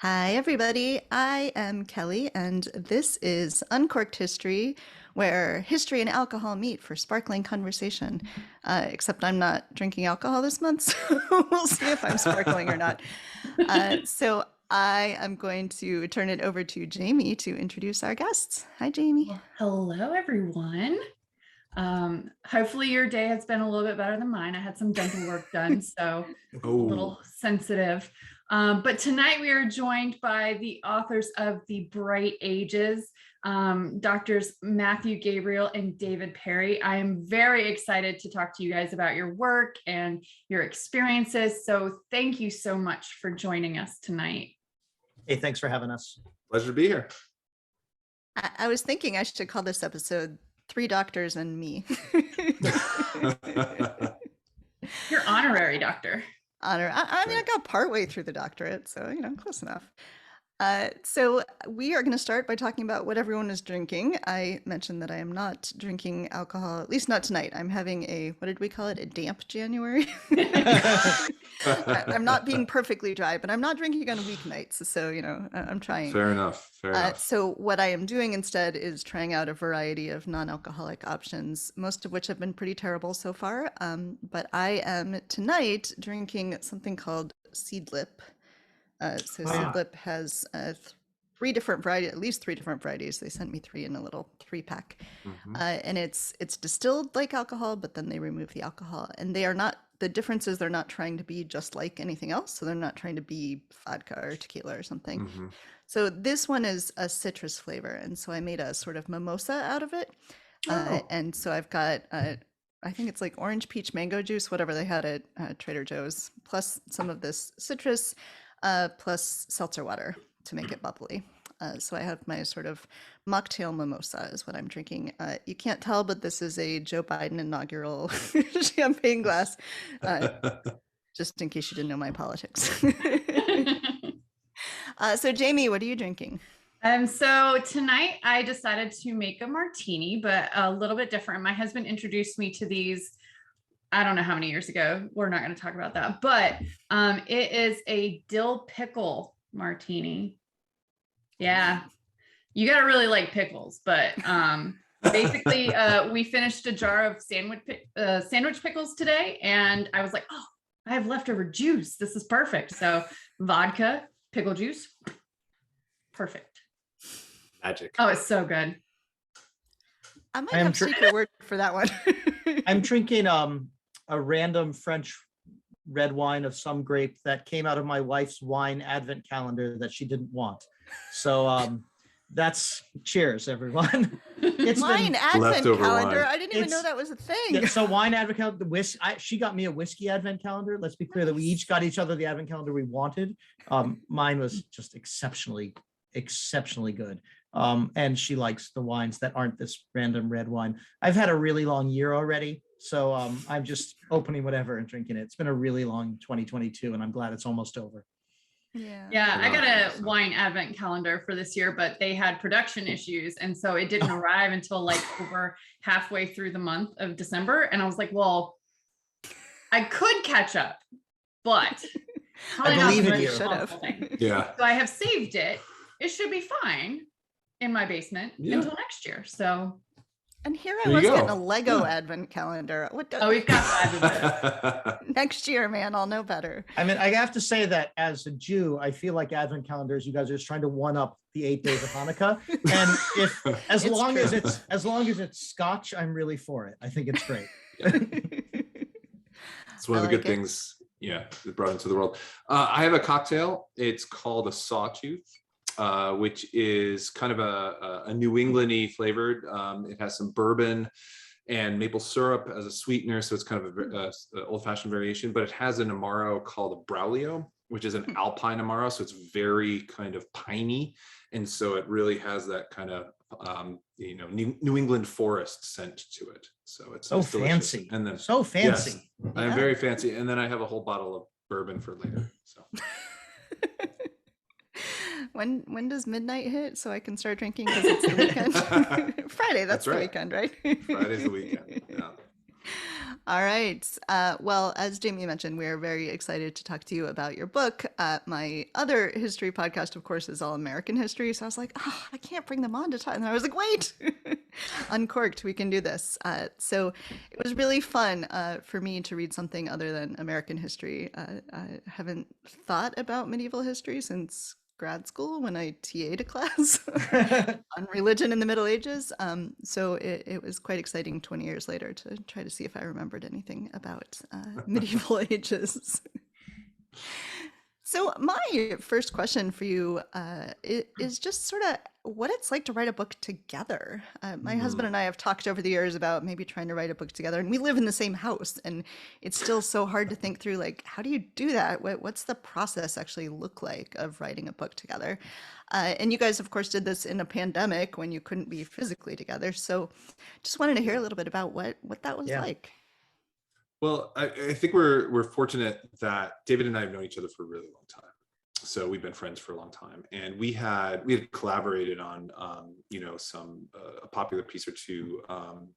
Hi, everybody. I am Kelly, and this is Uncorked History, where history and alcohol meet for sparkling conversation. Except I'm not drinking alcohol this month, so we'll see if I'm sparkling or not. So I am going to turn it over to Jamie to introduce our guests. Hi, Jamie. Well, hello, everyone. Hopefully your day has been a little bit better than mine. I had some dental work done, so a little sensitive. But tonight we are joined by the authors of The Bright Ages, Doctors Matthew Gabriele and David Perry. I am very excited to talk to you guys about your work and your experiences. So thank you so much for joining us tonight. Hey, thanks for having us. Pleasure to be here. I was thinking I should call this episode Three Doctors and Me. You're honorary doctor. I mean, I got partway through the doctorate, so, close enough. So we are going to start by talking about what everyone is drinking. I mentioned that I am not drinking alcohol, at least not tonight. I'm having what did we call it? A damp January. I'm not being perfectly dry, but I'm not drinking on weeknights. So, I'm trying. Fair enough. So what I am doing instead is trying out a variety of non-alcoholic options, most of which have been pretty terrible so far. But I am tonight drinking something called Seedlip. Seedlip has three different varieties, at least three different varieties. They sent me three in a little 3-pack. And it's distilled like alcohol, but then they remove the alcohol. And the difference is they're not trying to be just like anything else. So they're not trying to be vodka or tequila or something. So this one is a citrus flavor. And so I made a sort of mimosa out of it. And so I've got, I think it's like orange, peach, mango juice, whatever they had at Trader Joe's, plus some of this citrus, plus seltzer water to make it bubbly. So I have my sort of mocktail mimosa is what I'm drinking. You can't tell, but this is a Joe Biden inaugural champagne glass, just in case you didn't know my politics. So Jamie, what are you drinking? So tonight I decided to make a martini, but a little bit different. My husband introduced me to these, I don't know how many years ago. We're not going to talk about that, but it is a dill pickle martini. Yeah, you got to really like pickles, but basically we finished a jar of sandwich pickles today, and I was like, oh, I have leftover juice. This is perfect. So vodka, pickle juice, perfect. Magic. Oh, it's so good. I might have a secret word for that one. I'm drinking a random French red wine of some grape that came out of my wife's wine advent calendar that she didn't want. So that's cheers, everyone. It's wine advent calendar. Wine. I didn't even know that was a thing. Yeah, so wine advent calendar. She got me a whiskey advent calendar. Let's be clear that we each got each other the advent calendar we wanted. Mine was just exceptionally good. And she likes the wines that aren't this random red wine. I've had a really long year already, so I'm just opening whatever and drinking it. It's been a really long 2022, and I'm glad it's almost over. Yeah, I got a wine advent calendar for this year, but they had production issues, and so it didn't arrive until like over halfway through the month of December. And I was like, well, I could catch up, but I believe in you. Yeah. So I have saved it. It should be fine in my basement until next year. So, and here I was getting a Lego advent calendar. We've got 5 of it. Next year, man, I'll know better. I mean, I have to say that as a Jew, I feel like advent calendars, you guys are just trying to one up the 8 days of Hanukkah. And as long as it's Scotch, I'm really for it. I think it's great. It's one of the good things, that brought into the world. I have a cocktail. It's called a Sawtooth. Which is kind of a New England-y flavored. It has some bourbon and maple syrup as a sweetener, so it's kind of an old-fashioned variation, but it has an Amaro called a Braulio, which is an Alpine Amaro, so it's very kind of piney, and so it really has that kind of New England forest scent to it. So it's so fancy. And then so fancy. Yes, I am very fancy, and then I have a whole bottle of bourbon for later. So. When does midnight hit so I can start drinking because it's the weekend? Friday, that's the right. weekend, right? Friday's the weekend. Yeah. All right. Well, as Jamie mentioned, we are very excited to talk to you about your book. My other history podcast, of course, is All American History. So I was like, oh, I can't bring them on to talk. And I was like, wait, Uncorked, we can do this. So it was really fun for me to read something other than American history. I haven't thought about medieval history since grad school when I TA'd a class on religion in the Middle Ages. So it was quite exciting 20 years later to try to see if I remembered anything about medieval ages. So my first question for you is just sort of what it's like to write a book together. My husband and I have talked over the years about maybe trying to write a book together, and we live in the same house, and it's still so hard to think through, like, how do you do that? What's the process actually look like of writing a book together? And you guys, of course, did this in a pandemic when you couldn't be physically together. So just wanted to hear a little bit about what that was like. Well, I think we're fortunate that David and I have known each other for a really long time. So we've been friends for a long time, and we had collaborated on some a popular piece or two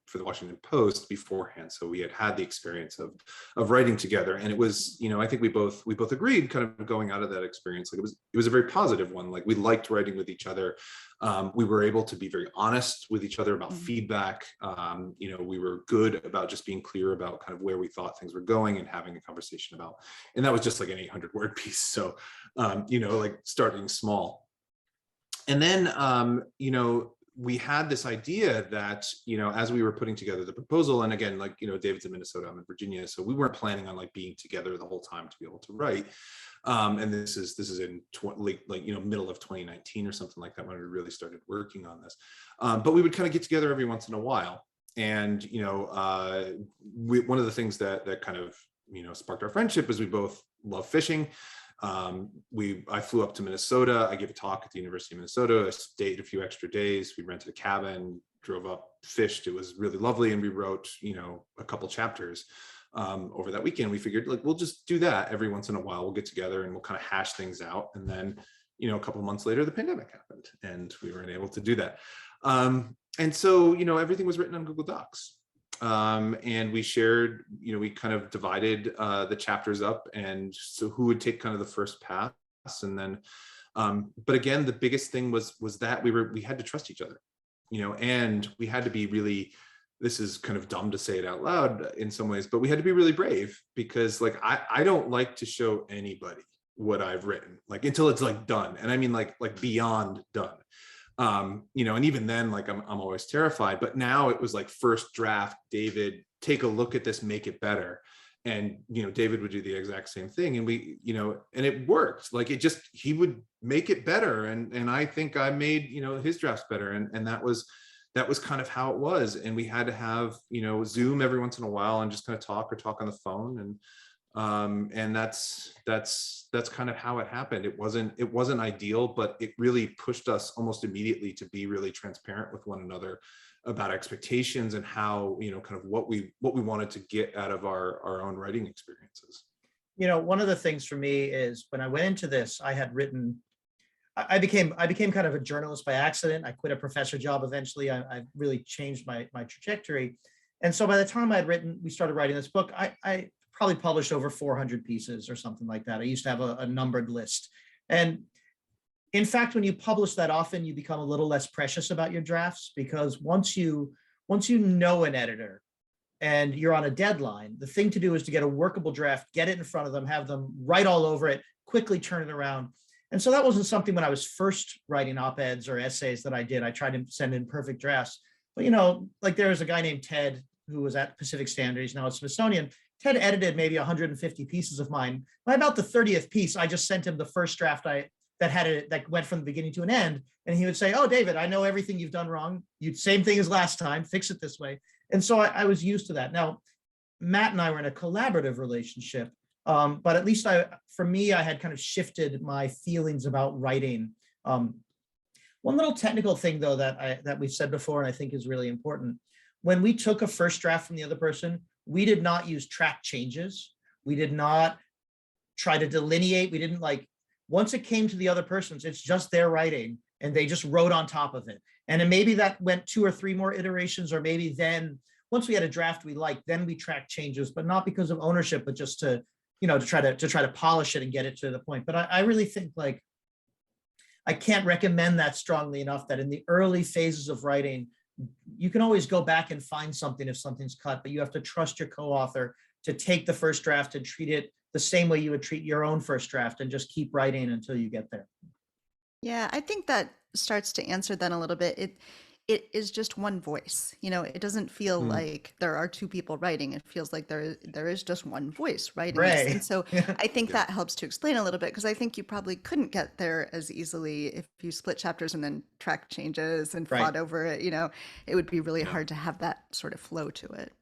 for the Washington Post beforehand. So we had the experience of writing together, and it was, I think we both agreed, kind of going out of that experience, like it was a very positive one. Like, we liked writing with each other. We were able to be very honest with each other about feedback. We were good about just being clear about kind of where we thought things were going and having a conversation about, and that was just like an 800-word piece. So, like starting small. And then, we had this idea that, as we were putting together the proposal, and again, like, David's in Minnesota, I'm in Virginia, so we weren't planning on like being together the whole time to be able to write. And this is in middle of 2019 or something like that when we really started working on this. But we would kind of get together every once in a while. And, one of the things that kind of, sparked our friendship is we both love fishing. I flew up to Minnesota. I gave a talk at the University of Minnesota. I stayed a few extra days. We rented a cabin, drove up, fished. It was really lovely. And we wrote, a couple chapters over that weekend. We figured, like, we'll just do that every once in a while. We'll get together and we'll kind of hash things out. And then, a couple months later, the pandemic happened and we weren't able to do that. And so, everything was written on Google Docs. And we shared, we kind of divided the chapters up, and so who would take kind of the first pass. And then, but again, the biggest thing was that we had to trust each other, and we had to be really, this is kind of dumb to say it out loud in some ways, but we had to be really brave, because like, I don't like to show anybody what I've written, like, until it's like done. And I mean, like beyond done. And even then, like, I'm always terrified, but now it was like first draft, David, take a look at this, make it better. And, David would do the exact same thing. And we, and it worked. Like, he would make it better. And I think I made, his drafts better. And that was kind of how it was. And we had to have, Zoom every once in a while and just kind of talk on the phone. And that's kind of how it happened. It wasn't ideal, but it really pushed us almost immediately to be really transparent with one another about expectations and how, kind of what we wanted to get out of our own writing experiences. One of the things for me is when I went into this, I became kind of a journalist by accident. I quit a professor job eventually. I really changed my trajectory. And so by the time we started writing this book, I probably published over 400 pieces or something like that. I used to have a numbered list. And in fact, when you publish that often, you become a little less precious about your drafts, because once you know an editor and you're on a deadline, the thing to do is to get a workable draft, get it in front of them, have them write all over it, quickly turn it around. And so that wasn't something when I was first writing op-eds or essays that I did. I tried to send in perfect drafts. But, like, there was a guy named Ted who was at Pacific Standard. He's now at Smithsonian. Ted edited maybe 150 pieces of mine. By about the 30th piece, I just sent him the first draft that went from the beginning to an end. And he would say, "Oh, David, I know everything you've done wrong. Same thing as last time, fix it this way." And so I was used to that. Now, Matt and I were in a collaborative relationship, but at least for me, I had kind of shifted my feelings about writing. One little technical thing, though, that we've said before, and I think is really important. When we took a first draft from the other person, we did not use track changes. We did not try to delineate. We didn't once it came to the other person's, it's just their writing and they just wrote on top of it. And then maybe that went 2 or 3 more iterations, or maybe then once we had a draft we liked, then we tracked changes, but not because of ownership, but just to, to try to polish it and get it to the point. But I really think, like, I can't recommend that strongly enough, that in the early phases of writing, you can always go back and find something if something's cut, but you have to trust your co-author to take the first draft and treat it the same way you would treat your own first draft, and just keep writing until you get there. Yeah, I think that starts to answer that a little bit. It is just one voice. It doesn't feel like there are two people writing. It feels like there is just one voice writing this. Right. And so I think that helps to explain a little bit, because I think you probably couldn't get there as easily if you split chapters and then track changes and Right. fought over it. It would be really hard to have that sort of flow to it.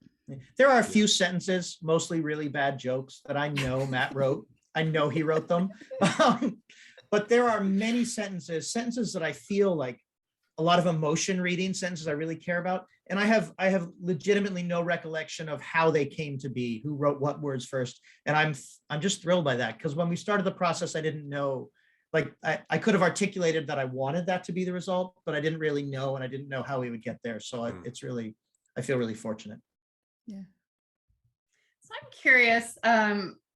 There are a few sentences, mostly really bad jokes, that I know Matt wrote. I know he wrote them. But there are many sentences that I feel like a lot of emotion reading, sentences I really care about. And I have legitimately no recollection of how they came to be, who wrote what words first. And I'm just thrilled by that, because when we started the process, I didn't know, like, I could have articulated that I wanted that to be the result, but I didn't really know, and I didn't know how we would get there. So I feel really fortunate. Yeah. So I'm curious,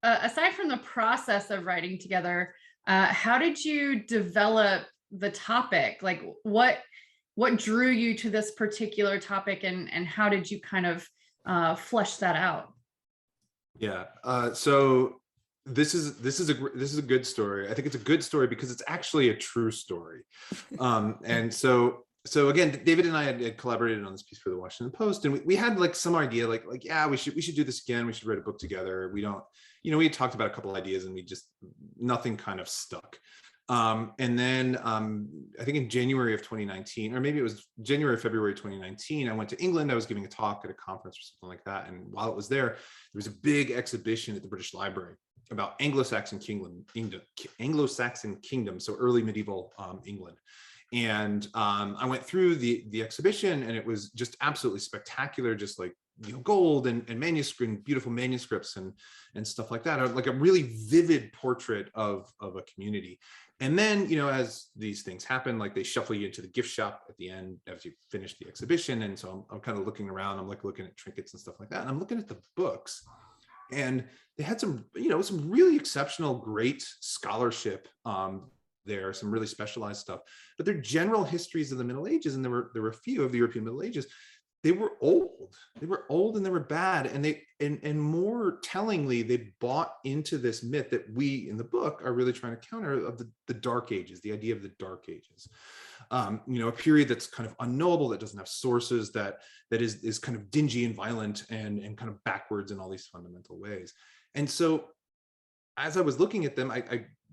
aside from the process of writing together, how did you develop the topic? Like, what drew you to this particular topic, and how did you kind of flesh that out? Yeah. So this is a good story. I think it's a good story because it's actually a true story. And so again, David and I had collaborated on this piece for the Washington Post, and we had like some idea, like yeah, we should do this again. We should write a book together. We don't, we had talked about a couple ideas, and nothing kind of stuck. And then I think in January of 2019, or maybe it was January, February 2019, I went to England. I was giving a talk at a conference or something like that. And while it was there was a big exhibition at the British Library about Anglo-Saxon Kingdom, so early medieval England. And I went through the exhibition, and it was just absolutely spectacular, just like gold and manuscript, beautiful manuscripts and stuff like that, like a really vivid portrait of a community. And then, as these things happen, like they shuffle you into the gift shop at the end as you finish the exhibition. And so I'm kind of looking around, I'm like looking at trinkets and stuff like that. And I'm looking at the books, and they had some, some really exceptional, great scholarship there, some really specialized stuff, but they're general histories of the Middle Ages. And there were a few of the European Middle Ages. They were old and they were bad. And more tellingly, they bought into this myth that we in the book are really trying to counter, of the Dark Ages, the idea of the Dark Ages, a period that's kind of unknowable, that doesn't have sources, that is kind of dingy and violent and kind of backwards in all these fundamental ways. And so as I was looking at them,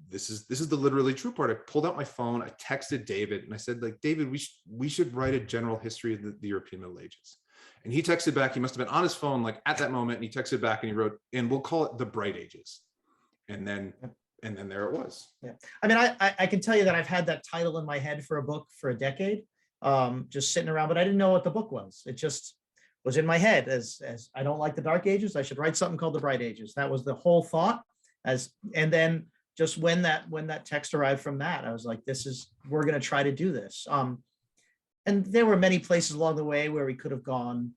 this is the literally true part. I pulled out my phone, I texted David, and I said, like, David, we should write a general history of the European Middle Ages. And he texted back. He must have been on his phone like at that moment, and he texted back and he wrote, and we'll call it the Bright Ages. And then there it was. Yeah. I mean, I can tell you that I've had that title in my head for a book for a decade, just sitting around, but I didn't know what the book was. It just was in my head as I don't like the Dark Ages. I should write something called the Bright Ages. That was the whole thought. And then just when that text arrived from Matt, I was like, we're going to try to do this. And there were many places along the way where we could have gone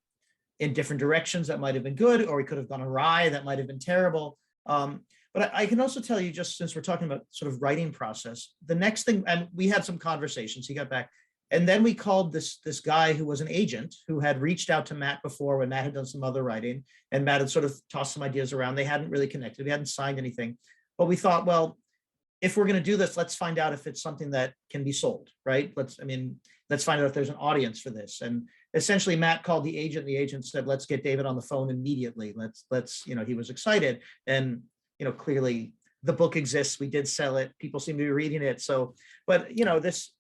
in different directions that might have been good, or we could have gone awry that might have been terrible. But I can also tell you, just since we're talking about sort of writing process, the next thing, and we had some conversations, he got back, and then we called this guy who was an agent who had reached out to Matt before when Matt had done some other writing, and Matt had sort of tossed some ideas around. They hadn't really connected. We hadn't signed anything, but we thought, well, if we're going to do this, let's find out if it's something that can be sold, right? Let's find out if there's an audience for this. And essentially Matt called the agent. The agent said, let's get David on the phone immediately. Let's, he was excited. And, clearly the book exists. We did sell it. People seem to be reading it. So, but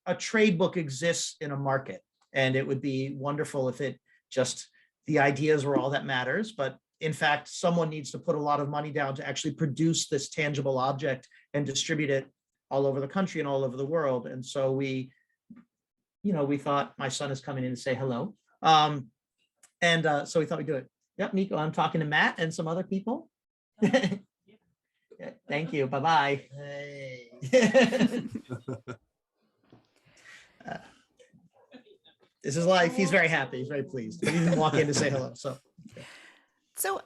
a trade book exists in a market, and it would be wonderful if the ideas were all that matters. But in fact, someone needs to put a lot of money down to actually produce this tangible object and distribute it all over the country and all over the world. And so we thought, my son is coming in to say hello. So we thought we'd do it. Yep, Nico, I'm talking to Matt and some other people. Thank you. Bye-bye. Hey. This is life. He's very happy. He's very pleased. But he didn't walk in to say hello. So,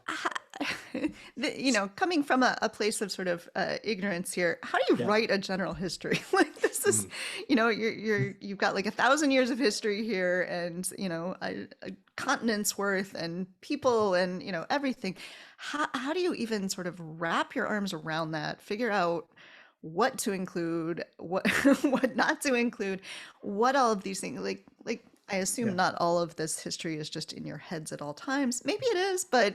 coming from a place of sort of ignorance here, how do you write a general history? Like this is, you've got like 1,000 years of history here, and a continent's worth, and people, and everything. How do you even sort of wrap your arms around that? Figure out what to include, what what not to include, what all of these things like. I assume not all of this history is just in your heads at all times. Maybe it is, but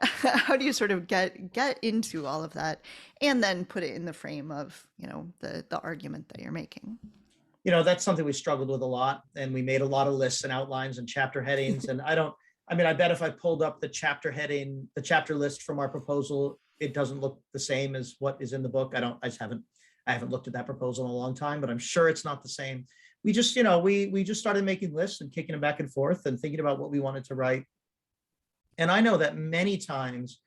how do you sort of get into all of that and then put it in the frame of the argument that you're making? That's something we struggled with a lot, and we made a lot of lists and outlines and chapter headings. And I bet if I pulled up the chapter heading, the chapter list from our proposal, it doesn't look the same as what is in the book. I haven't looked at that proposal in a long time, but I'm sure it's not the same. We just, we just started making lists and kicking them back and forth and thinking about what we wanted to write. And I know that many times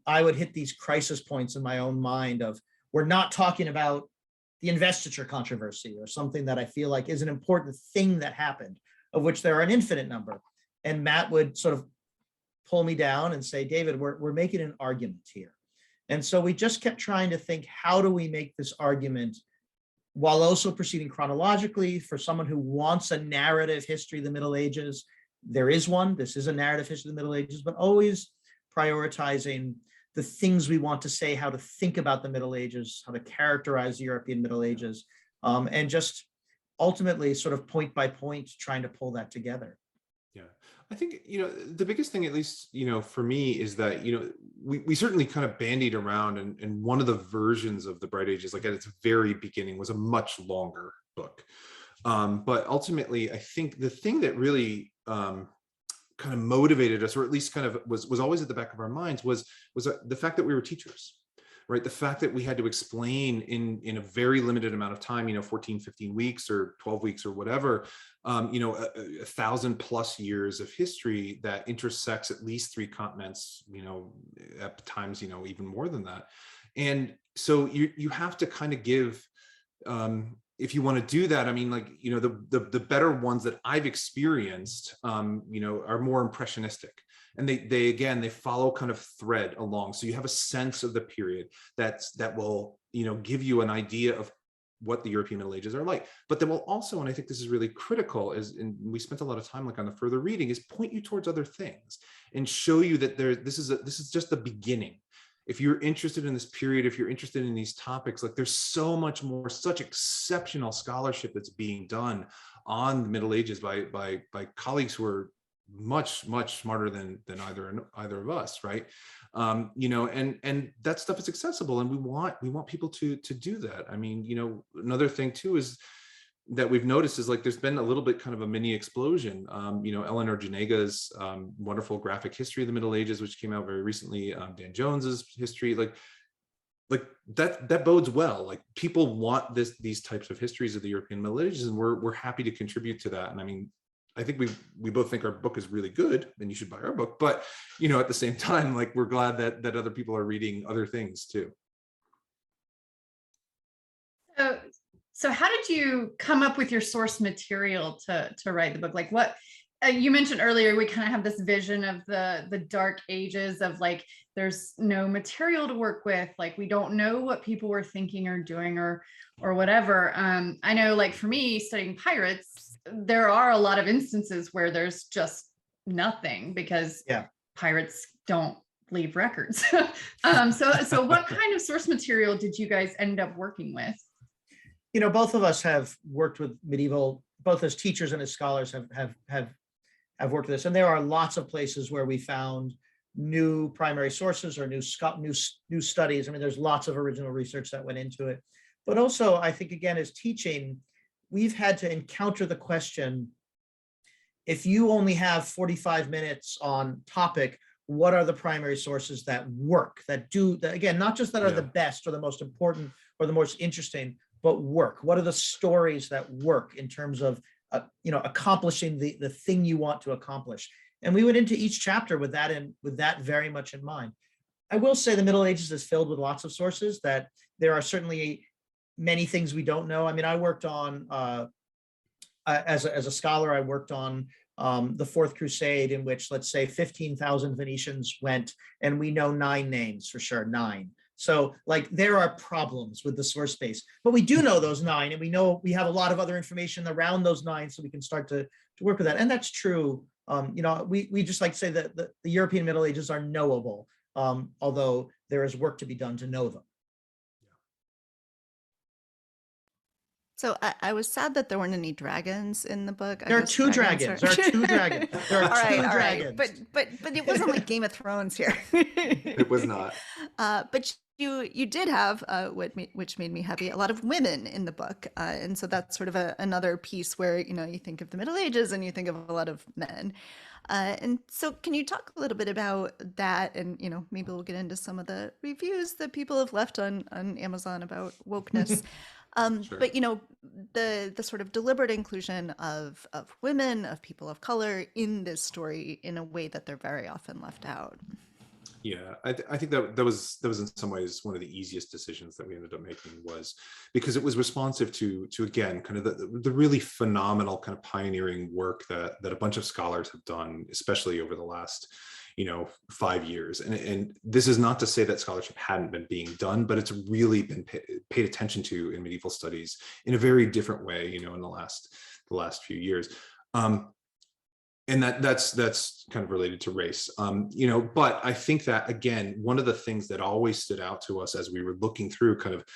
I would hit these crisis points in my own mind of, we're not talking about the investiture controversy or something that I feel like is an important thing that happened, of which there are an infinite number. And Matt would sort of pull me down and say, David, we're making an argument here. And so we just kept trying to think, how do we make this argument while also proceeding chronologically? For someone who wants a narrative history of the Middle Ages, there is one. This is a narrative history of the Middle Ages, but always prioritizing the things we want to say, how to think about the Middle Ages, how to characterize the European Middle Ages, and just ultimately sort of point by point trying to pull that together. Yeah, I think, the biggest thing, at least, for me, is that, we certainly kind of bandied around, and one of the versions of the Bright Ages, like at its very beginning, was a much longer book. But ultimately, I think the thing that really kind of motivated us, or at least kind of was always at the back of our minds, was the fact that we were teachers. Right, the fact that we had to explain in a very limited amount of time, 14, 15 weeks or 12 weeks or whatever, 1,000+ years of history that intersects at least 3 continents, at times, even more than that. And so you have to kind of give, if you want to do that, the better ones that I've experienced, are more impressionistic. And they follow kind of thread along. So you have a sense of the period that will, give you an idea of what the European Middle Ages are like. But then will also, and I think this is really critical, and we spent a lot of time on the further reading, is point you towards other things and show you that this is just the beginning. If you're interested in this period, if you're interested in these topics, like there's so much more, such exceptional scholarship that's being done on the Middle Ages by colleagues who are much smarter than either of us, right? And that stuff is accessible, and we want people to do that. Another thing too is that we've noticed is, like, there's been a little bit kind of a mini explosion. Eleanor Janega's wonderful graphic history of the Middle Ages, which came out very recently, Dan Jones's history, like that bodes well. Like, people want these types of histories of the European Middle Ages, and we're happy to contribute to that. And I think we both think our book is really good, and you should buy our book. But at the same time, like, we're glad that other people are reading other things too. So how did you come up with your source material to write the book? Like, what you mentioned earlier, we kind of have this vision of the dark ages of, like, there's no material to work with, like, we don't know what people were thinking or doing or whatever. I know, like, for me, studying pirates, there are a lot of instances where there's just nothing, because pirates don't leave records. So what kind of source material did you guys end up working with? Both of us have worked with medieval, both as teachers and as scholars have worked with this. And there are lots of places where we found new primary sources or new studies. There's lots of original research that went into it. But also, I think, again, as teaching, we've had to encounter the question, if you only have 45 minutes on topic, what are the primary sources that work, that do, again, not just that are the best or the most important or the most interesting, but work? What are the stories that work in terms of, accomplishing the thing you want to accomplish? And we went into each chapter with that very much in mind. I will say the Middle Ages is filled with lots of sources, that there are certainly many things we don't know. I worked on as a scholar, I worked on the Fourth Crusade, in which, let's say, 15,000 Venetians went, and we know 9 names for sure, 9. So like there are problems with the source space, but we do know those 9, and we know we have a lot of other information around those 9, so we can start to work with that. And that's true. We just like to say that the European Middle Ages are knowable, although there is work to be done to know them. So I was sad that there weren't any dragons in the book. There are 2 dragons. There are 2 dragons. There are two dragons. But it wasn't like Game of Thrones here. It was not. But you did have which made me happy, a lot of women in the book, and so that's sort of another piece where you think of the Middle Ages and you think of a lot of men. And so can you talk a little bit about that, and maybe we'll get into some of the reviews that people have left on Amazon about wokeness. Sure. But the sort of deliberate inclusion of women, of people of color in this story in a way that they're very often left out. Yeah, I think that was in some ways one of the easiest decisions that we ended up making, was because it was responsive to again kind of the really phenomenal kind of pioneering work that a bunch of scholars have done, especially over the last 5 years. And this is not to say that scholarship hadn't been being done, but it's really been paid attention to in medieval studies in a very different way, in the last few years. And that's kind of related to race, but I think that, again, one of the things that always stood out to us as we were looking through kind of,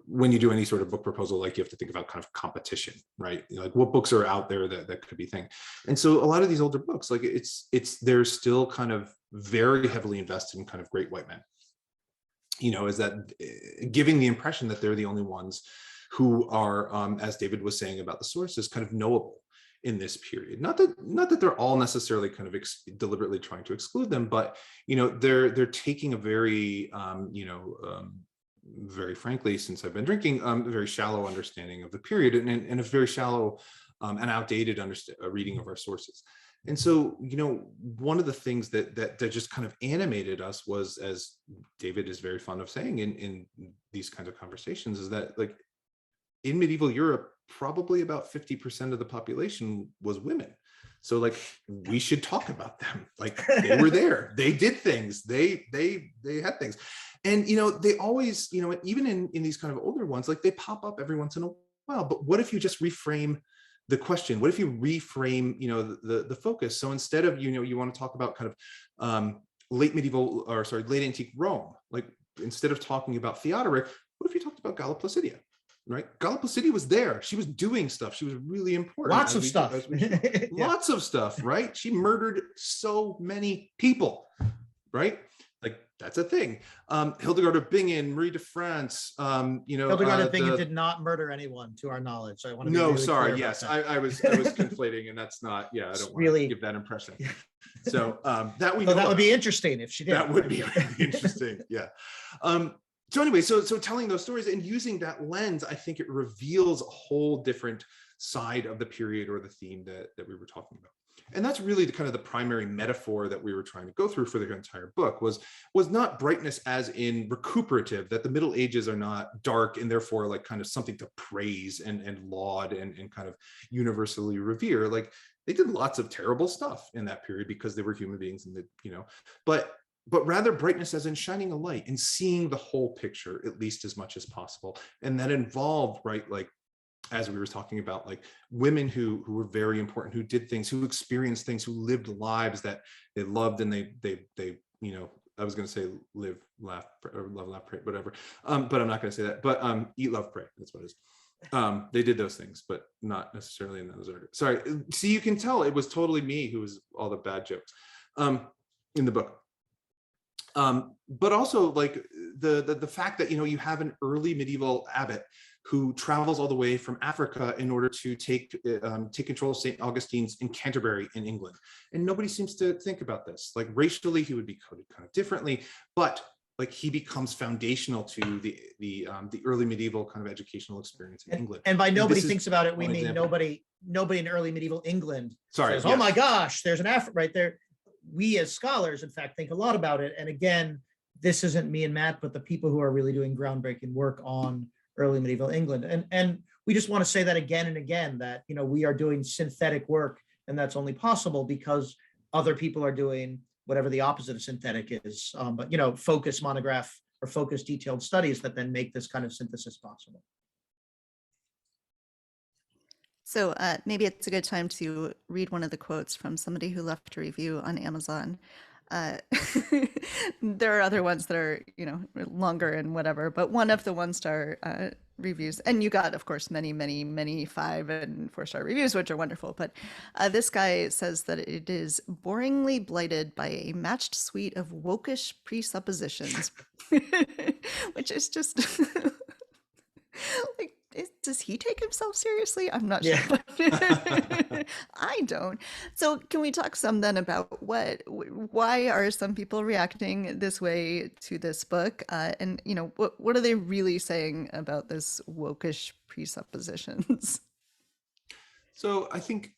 when you do any sort of book proposal, like you have to think about kind of competition, right? Like what books are out there that could be thing. And so a lot of these older books, like they're still kind of very heavily invested in kind of great white men, is that giving the impression that they're the only ones who are, as David was saying about the sources, kind of knowable in this period. Not that they're all necessarily kind of deliberately trying to exclude them, but they're taking a very very frankly, since I've been drinking, a very shallow understanding of the period, and a very shallow and outdated reading of our sources. And so one of the things that just kind of animated us was, as David is very fond of saying in these kinds of conversations, is that like in medieval Europe, probably about 50% of the population was women. So like we should talk about them. Like they were there, they did things, they had things. And they always, even in these kind of older ones, like they pop up every once in a while. But what if you just reframe the question? What if you reframe, the focus? So instead of, you want to talk about kind of late antique Rome, like instead of talking about Theodoric, what if you talked about Galla Placidia? Right, Galla Placidia was there. She was doing stuff. She was really important. Lots of stuff. Lots of stuff. Right. She murdered so many people. Right. Like that's a thing. Hildegard of Bingen, Marie de France. Hildegard of Bingen did not murder anyone, to our knowledge. I want to. No, really sorry. Yes, I was conflating, and that's not. Yeah, I don't want to give that impression. So that would be interesting if she did. That would be really interesting. Yeah. So anyway, so telling those stories and using that lens, I think it reveals a whole different side of the period or the theme that we were talking about. And that's really the primary metaphor that we were trying to go through for the entire book was not brightness as in recuperative, that the Middle Ages are not dark and therefore like kind of something to praise and laud and kind of universally revere. Like they did lots of terrible stuff in that period because they were human beings, and but rather brightness as in shining a light and seeing the whole picture at least as much as possible. And that involved, right, like as we were talking about, like women who were very important, who did things, who experienced things, who lived lives that they loved, and they I was going to say live, laugh, or love, laugh, pray, whatever. But I'm not going to say that. But eat, love, pray. That's what it is. They did those things, but not necessarily in those order. Sorry. See, you can tell it was totally me who was all the bad jokes in the book. But also like the fact that, you have an early medieval abbot who travels all the way from Africa in order to take control of St. Augustine's in Canterbury in England. And nobody seems to think about this. Like racially, he would be coded kind of differently, but like he becomes foundational to the early medieval kind of educational experience in England. And by nobody thinks about it, we mean nobody in early medieval England says, oh my gosh, there's an Africa right there. We as scholars, in fact, think a lot about it. And again, this isn't me and Matt, but the people who are really doing groundbreaking work on early medieval England. And we just want to say that again and again, that, you know, we are doing synthetic work, and that's only possible because other people are doing whatever the opposite of synthetic is. But, you know, focus monograph or focus detailed studies that then make this kind of synthesis possible. So maybe it's a good time to read one of the quotes from somebody who left a review on Amazon. Uh, there are other ones that are, you know, longer and whatever, but one of the one-star reviews, and you got, of course, many, many, many 5- and 4-star reviews, which are wonderful. But this guy says that it is boringly blighted by a matched suite of wokish presuppositions, which is just like, does he take himself seriously? I'm not sure. But I don't. So can we talk some then about why are some people reacting this way to this book? And, you know, what are they really saying about this wokish presuppositions? So I think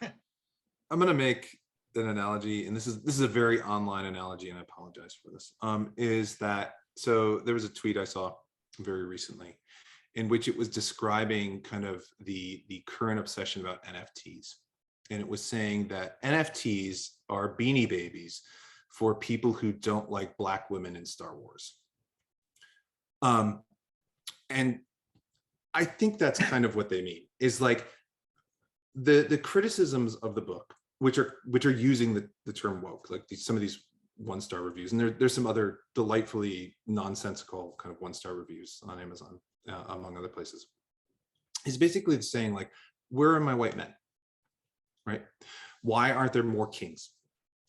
I'm going to make an analogy, and this is a very online analogy, and I apologize for this, is that, so there was a tweet I saw very recently in which it was describing kind of the current obsession about NFTs. And it was saying that NFTs are Beanie Babies for people who don't like Black women in Star Wars. And I think that's kind of what they mean, is like the criticisms of the book, which are using the term woke, like some of these one-star reviews, and there's some other delightfully nonsensical kind of one-star reviews on Amazon, among other places, is basically saying like, where are my white men, right? Why aren't there more kings?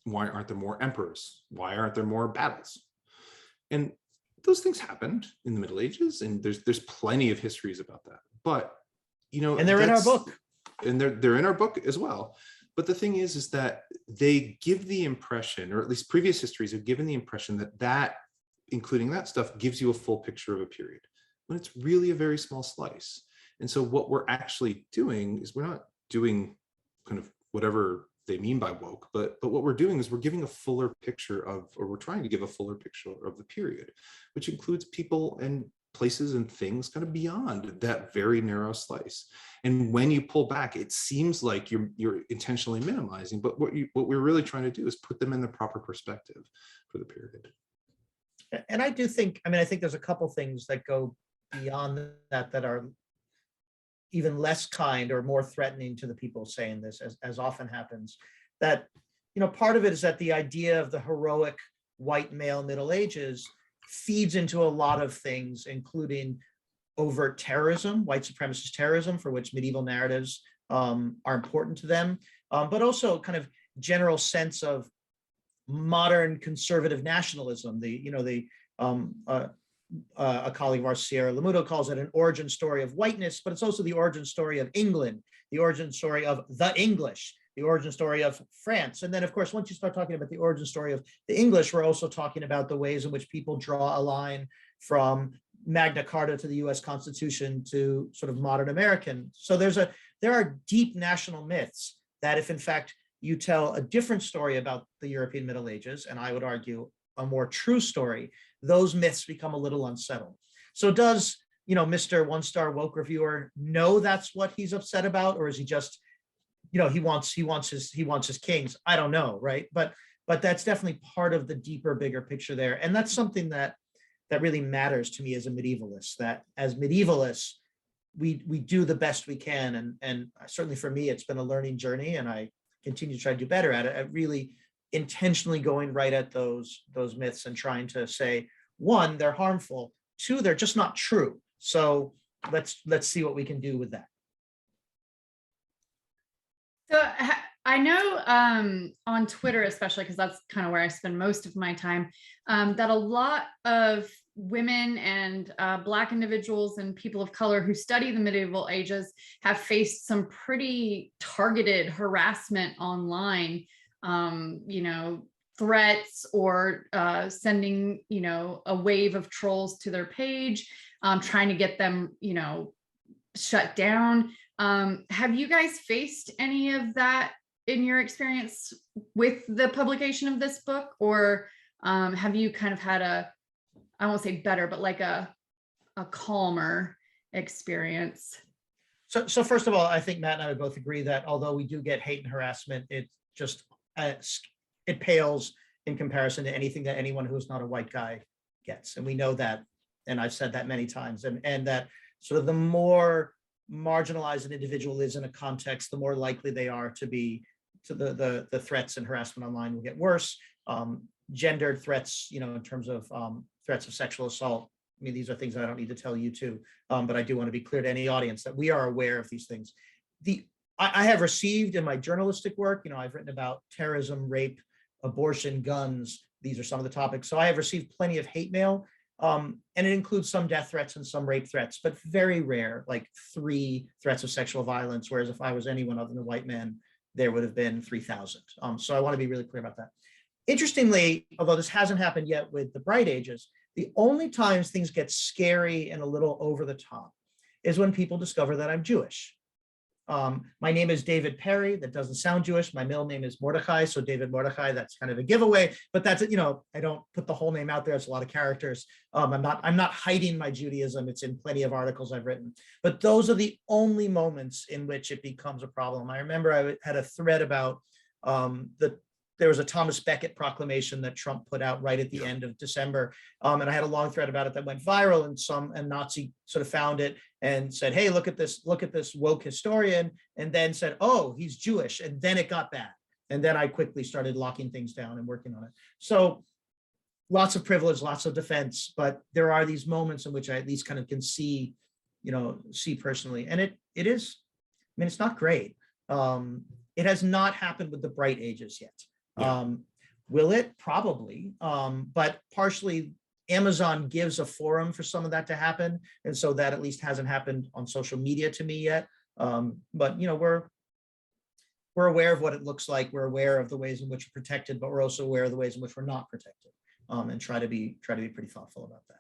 Why aren't there more emperors? Why aren't there more battles? And those things happened in the Middle Ages, and there's plenty of histories about that. But, you know, and they're in our book, and they're in our book as well. But the thing is that they give the impression, or at least previous histories have given the impression that including that stuff gives you a full picture of a period, when it's really a very small slice. And so what we're actually doing is we're not doing kind of whatever they mean by woke, but what we're doing is we're giving a fuller picture of, or we're trying to give a fuller picture of the period, which includes people and places and things kind of beyond that very narrow slice. And when you pull back, it seems like you're intentionally minimizing, but what we're really trying to do is put them in the proper perspective for the period. And I do think, I mean, I think there's a couple things that go beyond that are even less kind or more threatening to the people saying this, as often happens. That, you know, part of it is that the idea of the heroic white male Middle Ages feeds into a lot of things, including overt terrorism, white supremacist terrorism, for which medieval narratives are important to them, but also kind of general sense of modern conservative nationalism. A colleague of ours, Sierra Lamuto, calls it an origin story of whiteness, but it's also the origin story of England, the origin story of the English, the origin story of France. And then, of course, once you start talking about the origin story of the English, we're also talking about the ways in which people draw a line from Magna Carta to the US Constitution to sort of modern American. So there are deep national myths that if in fact you tell a different story about the European Middle Ages, and I would argue a more true story, those myths become a little unsettled. So does, you know, Mr. One-Star Woke Reviewer know that's what he's upset about, or is he just, you know, he wants his kings? I don't know, right? But that's definitely part of the deeper, bigger picture there, and that's something that really matters to me as a medievalist. That as medievalists, we do the best we can, and certainly for me, it's been a learning journey, and I continue to try to do better at it. At really intentionally going right at those myths and trying to say, one, they're harmful, two, they're just not true. So let's see what we can do with that. So I know on Twitter, especially because that's kind of where I spend most of my time, that a lot of women and Black individuals and people of color who study the medieval ages have faced some pretty targeted harassment online, you know, threats or sending, you know, a wave of trolls to their page, trying to get them, you know, shut down. Have you guys faced any of that in your experience with the publication of this book, or have you kind of had I won't say better, but like a calmer experience? So first of all, I think Matt and I would both agree that although we do get hate and harassment, it just it pales in comparison to anything that anyone who's not a white guy gets, and we know that, and I've said that many times, and that sort of the more marginalized an individual is in a context, the more likely they are to be to the threats and harassment online will get worse. Gendered threats, in terms of threats of sexual assault. I mean, these are things I don't need to tell you too, but I do want to be clear to any audience that we are aware of these things. I have received in my journalistic work, I've written about terrorism, rape, abortion, guns. These are some of the topics. So I have received plenty of hate mail, and it includes some death threats and some rape threats, but very rare, like 3 threats of sexual violence. Whereas if I was anyone other than a white man, there would have been 3,000. So I want to be really clear about that. Interestingly, although this hasn't happened yet with the Bright Ages, the only times things get scary and a little over the top is when people discover that I'm Jewish. My name is David Perry. That doesn't sound Jewish. My middle name is Mordechai, so David Mordechai. That's kind of a giveaway, but that's it. I don't put the whole name out there. It's a lot of characters. I'm not hiding my Judaism. It's in plenty of articles I've written. But those are the only moments in which it becomes a problem. I remember I had a thread about there was a Thomas Becket proclamation that Trump put out right at the end of December. And I had a long thread about it that went viral, and a Nazi sort of found it and said, hey, look at this woke historian, and then said, oh, he's Jewish. And then it got bad. And then I quickly started locking things down and working on it. So lots of privilege, lots of defense, but there are these moments in which I at least kind of can see personally. And it is, it's not great. It has not happened with the Bright Ages yet. Yeah. Will it? Probably. But partially Amazon gives a forum for some of that to happen. And so that at least hasn't happened on social media to me yet. But we're aware of what it looks like. We're aware of the ways in which we're protected, but we're also aware of the ways in which we're not protected, and try to be pretty thoughtful about that.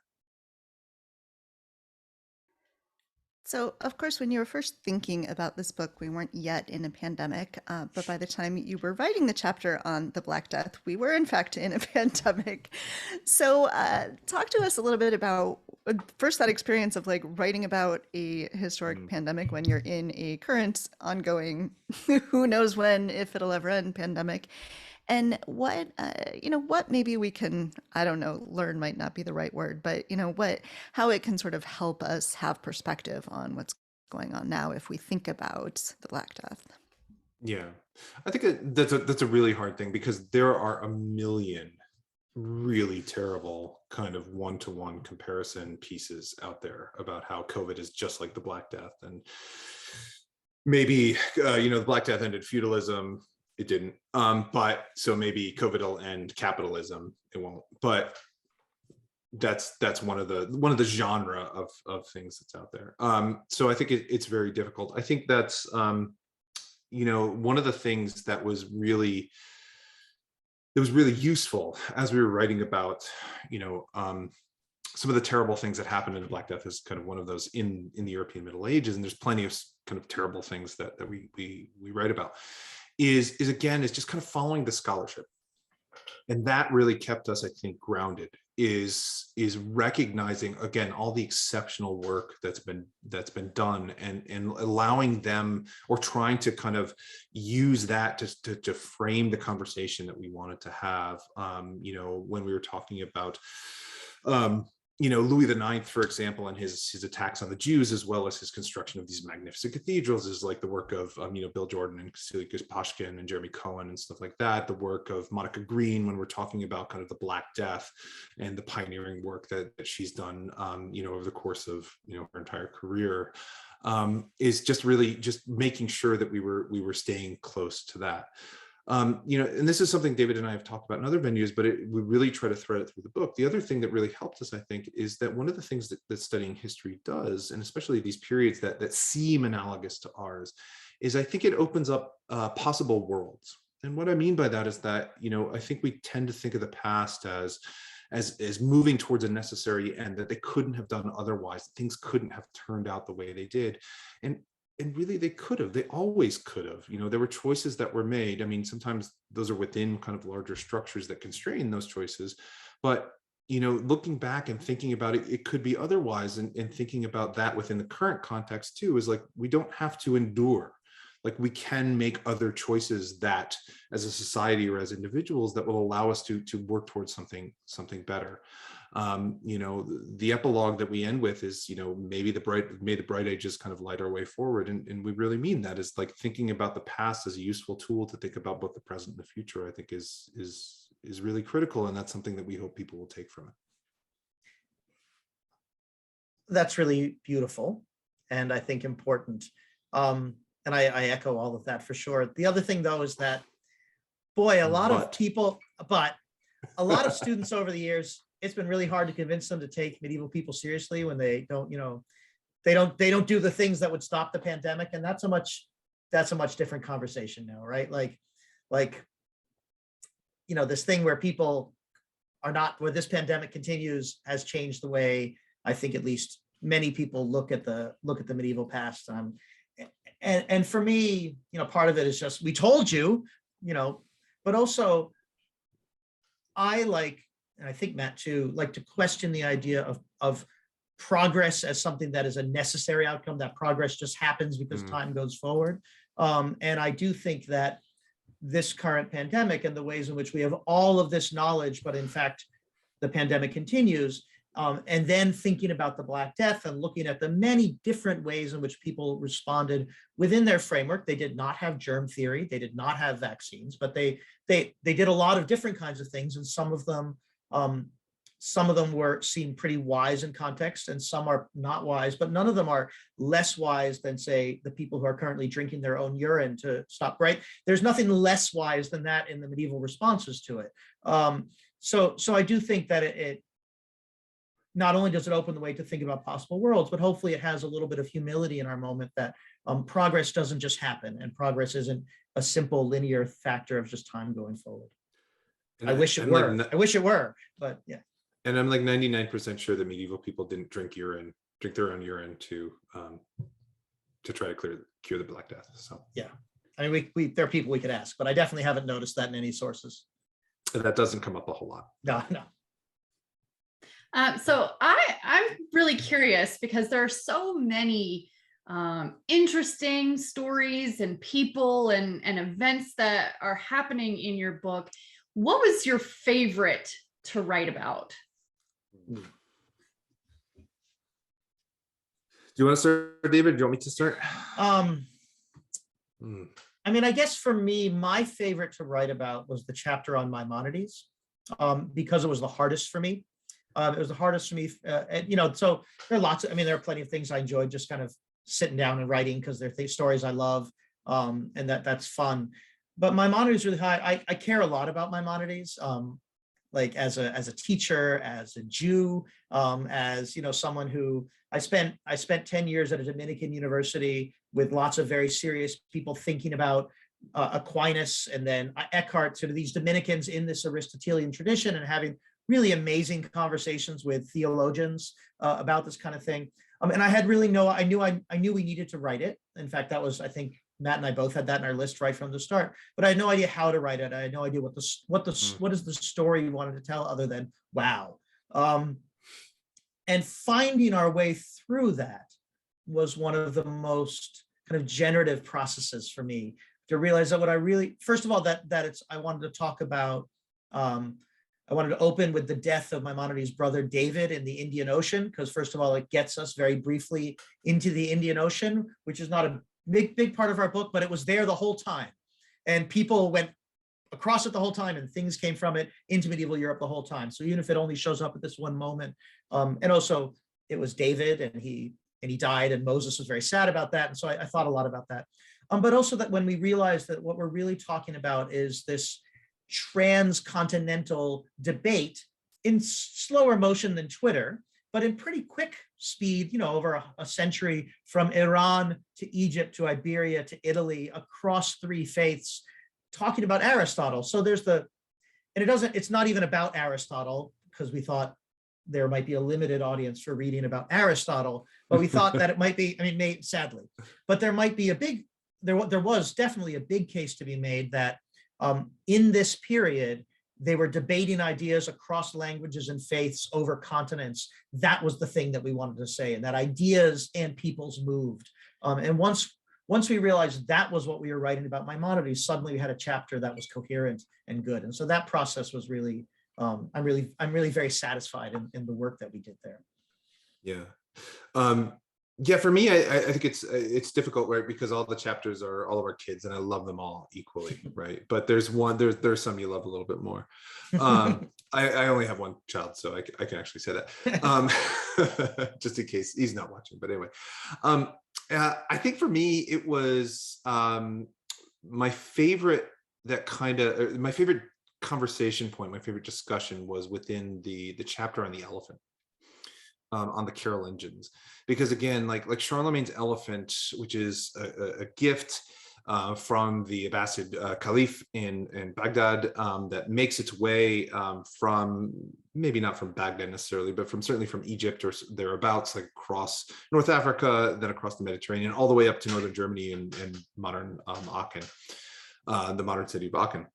So, of course, when you were first thinking about this book, we weren't yet in a pandemic, but by the time you were writing the chapter on the Black Death, we were in fact in a pandemic. So talk to us a little bit about first that experience of writing about a historic pandemic when you're in a current ongoing, who knows when, if it'll ever end, pandemic. And what maybe we can, I don't know, learn might not be the right word, but how it can sort of help us have perspective on what's going on now if we think about the Black Death. Yeah, I think that's a really hard thing, because there are a million really terrible kind of one-to-one comparison pieces out there about how COVID is just like the Black Death. And maybe, the Black Death ended feudalism. It didn't. But so maybe COVID will end capitalism. It won't. But that's one of the genre of things that's out there. So I think it's very difficult. I think that's one of the things that was really useful as we were writing about some of the terrible things that happened in the Black Death is kind of one of those in the European Middle Ages, and there's plenty of kind of terrible things that we write about. Is just kind of following the scholarship, and that really kept us, I think, grounded. Is recognizing again all the exceptional work that's been done, and allowing them, or trying to kind of use that to frame the conversation that we wanted to have. When we were talking about Louis IX, for example, and his attacks on the Jews, as well as his construction of these magnificent cathedrals, is like the work of Bill Jordan and Cecilia Pashkin and Jeremy Cohen and stuff like that. The work of Monica Green, when we're talking about kind of the Black Death and the pioneering work that she's done, over the course of her entire career, is just really just making sure that we were staying close to that. And this is something David and I have talked about in other venues, but we really try to thread it through the book. The other thing that really helped us, I think, is that one of the things that studying history does, and especially these periods that seem analogous to ours, is I think it opens up possible worlds. And what I mean by that is that, I think we tend to think of the past as moving towards a necessary end, that they couldn't have done otherwise. Things couldn't have turned out the way they did. And really, they could have. They always could have. There were choices that were made. I mean, sometimes those are within kind of larger structures that constrain those choices. But looking back and thinking about it, it could be otherwise. And thinking about that within the current context too, is like, we don't have to endure. Like, we can make other choices that as a society or as individuals that will allow us to work towards something better. The epilogue that we end with is, may the bright ages kind of light our way forward. And we really mean that. Is like thinking about the past as a useful tool to think about both the present and the future, I think is really critical. And that's something that we hope people will take from it. That's really beautiful, and I think important. And I echo all of that for sure. The other thing though is that, boy, a lot of students over the years, it's been really hard to convince them to take medieval people seriously when they don't, they don't do the things that would stop the pandemic. And that's a much different conversation now, right? Like, this thing where people are not, where this pandemic continues, has changed the way I think at least many people look at the medieval past. And for me, part of it is just, we told you, but also I like, and I think Matt too, like to question the idea of progress as something that is a necessary outcome, that progress just happens because time goes forward. And I do think that this current pandemic and the ways in which we have all of this knowledge, but in fact, the pandemic continues, and then thinking about the Black Death and looking at the many different ways in which people responded within their framework. They did not have germ theory, they did not have vaccines, but they did a lot of different kinds of things, and some of them seem pretty wise in context, and some are not wise, but none of them are less wise than, say, the people who are currently drinking their own urine to stop, right? There's nothing less wise than that in the medieval responses to it. So I do think that it not only does it open the way to think about possible worlds, but hopefully it has a little bit of humility in our moment that progress doesn't just happen, and progress isn't a simple linear factor of just time going forward. And I wish it were. I wish it were, but yeah. And I'm like 99% sure that medieval people didn't drink their own urine to try to cure the Black Death. So yeah, I mean, there are people we could ask, but I definitely haven't noticed that in any sources. That doesn't come up a whole lot. No. So I'm really curious, because there are so many interesting stories and people and events that are happening in your book. What was your favorite to write about? Do you want to start, David? Do you want me to start? I mean, I guess for me, my favorite to write about was the chapter on Maimonides, because it was the hardest for me. It was the hardest for me, so there are there are plenty of things I enjoyed just kind of sitting down and writing, because they're stories I love, and that's fun. But Maimonides really high. I care a lot about Maimonides, like as a teacher, as a Jew, as someone who I spent 10 years at a Dominican university with lots of very serious people thinking about Aquinas and then Eckhart, sort of these Dominicans in this Aristotelian tradition, and having really amazing conversations with theologians about this kind of thing. And I had really I knew we needed to write it. In fact, that was, I think Matt and I both had that in our list right from the start, but I had no idea how to write it. I had no idea what is the story we wanted to tell, other than wow. And finding our way through that was one of the most kind of generative processes for me, to realize that what I really, first of all, I wanted to talk about, I wanted to open with the death of Maimonides' brother David in the Indian Ocean, because first of all, it gets us very briefly into the Indian Ocean, which is not a big part of our book, but it was there the whole time. And people went across it the whole time, and things came from it into medieval Europe the whole time. So even if it only shows up at this one moment, and also it was David, and he died, and Moses was very sad about that. And so I thought a lot about that. But also that when we realized that what we're really talking about is this transcontinental debate in slower motion than Twitter, but in pretty quick speed, over a century, from Iran to Egypt to Iberia to Italy, across three faiths, talking about Aristotle. So it's not even about Aristotle, because we thought there might be a limited audience for reading about Aristotle, but we thought that it might be, sadly, but there was definitely a big case to be made that in this period, They were debating ideas across languages and faiths over continents. That was the thing that we wanted to say, and that ideas and peoples moved. And once we realized that was what we were writing about Maimonides, suddenly we had a chapter that was coherent and good. And so that process was really, I'm really very satisfied in the work that we did there. Yeah. Yeah, for me, I think it's difficult, right? Because all the chapters are all of our kids, and I love them all equally, right? But there's some you love a little bit more. I only have one child, so I can actually say that, just in case he's not watching. But anyway, I think for me it was my favorite my favorite conversation point, my favorite discussion was within the chapter on the elephant. On the Carolingians, because again, like Charlemagne's elephant, which is a gift from the Abbasid Caliph in Baghdad, that makes its way from, maybe not from Baghdad necessarily, but certainly from Egypt or thereabouts, like across North Africa, then across the Mediterranean, all the way up to northern Germany and modern Aachen, the modern city of Aachen.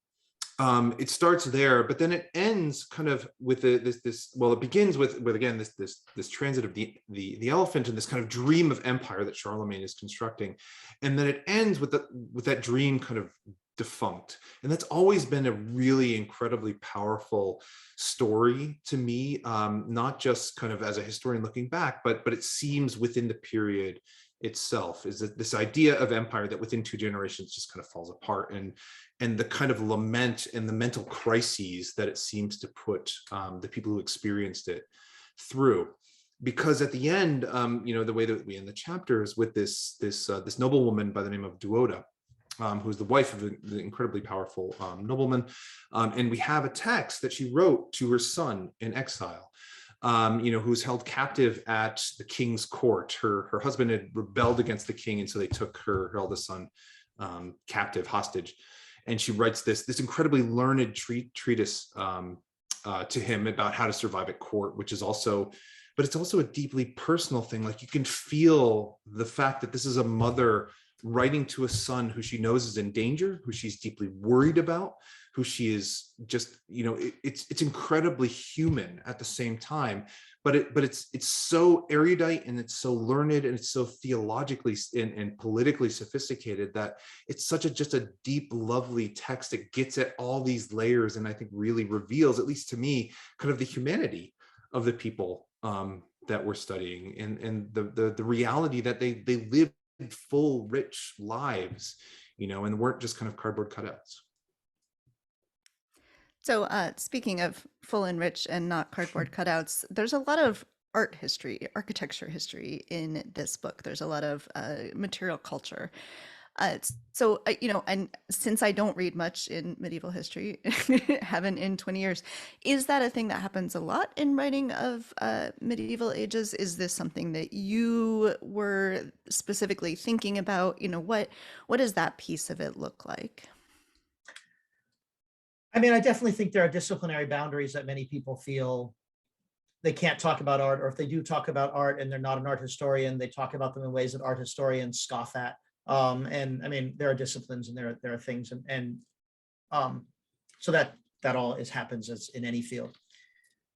It starts there, but then it ends kind of with it begins with again this transit of the elephant and this kind of dream of empire that Charlemagne is constructing, and then it ends with that dream kind of defunct. And that's always been a really incredibly powerful story to me, not just kind of as a historian looking back, but it seems within the period itself, is that this idea of empire that within 2 generations just kind of falls apart, and the kind of lament and the mental crises that it seems to put the people who experienced it through. Because at the end, the way that we end the chapter is with this noblewoman by the name of Duoda, who's the wife of the incredibly powerful nobleman, and we have a text that she wrote to her son in exile, who's held captive at the king's court. Her husband had rebelled against the king, and so they took her eldest son captive, hostage. And she writes this incredibly learned treatise to him about how to survive at court, which is also, but it's also a deeply personal thing. Like, you can feel the fact that this is a mother writing to a son who she knows is in danger, who she's deeply worried about, who she is just, it's incredibly human at the same time, but it's so erudite, and it's so learned, and it's so theologically and politically sophisticated that it's just a deep, lovely text that gets at all these layers, and I think really reveals, at least to me, kind of the humanity of the people that we're studying, and the reality that they lived full, rich lives, and weren't just kind of cardboard cutouts. So speaking of full and rich and not cardboard cutouts, there's a lot of art history, architecture history in this book. There's a lot of material culture. And since I don't read much in medieval history, haven't in 20 years, is that a thing that happens a lot in writing of medieval ages? Is this something that you were specifically thinking about? What does that piece of it look like? I mean, I definitely think there are disciplinary boundaries that many people feel they can't talk about art, or if they do talk about art and they're not an art historian, they talk about them in ways that art historians scoff at. And I mean, there are disciplines and there are things, and so that all happens as in any field.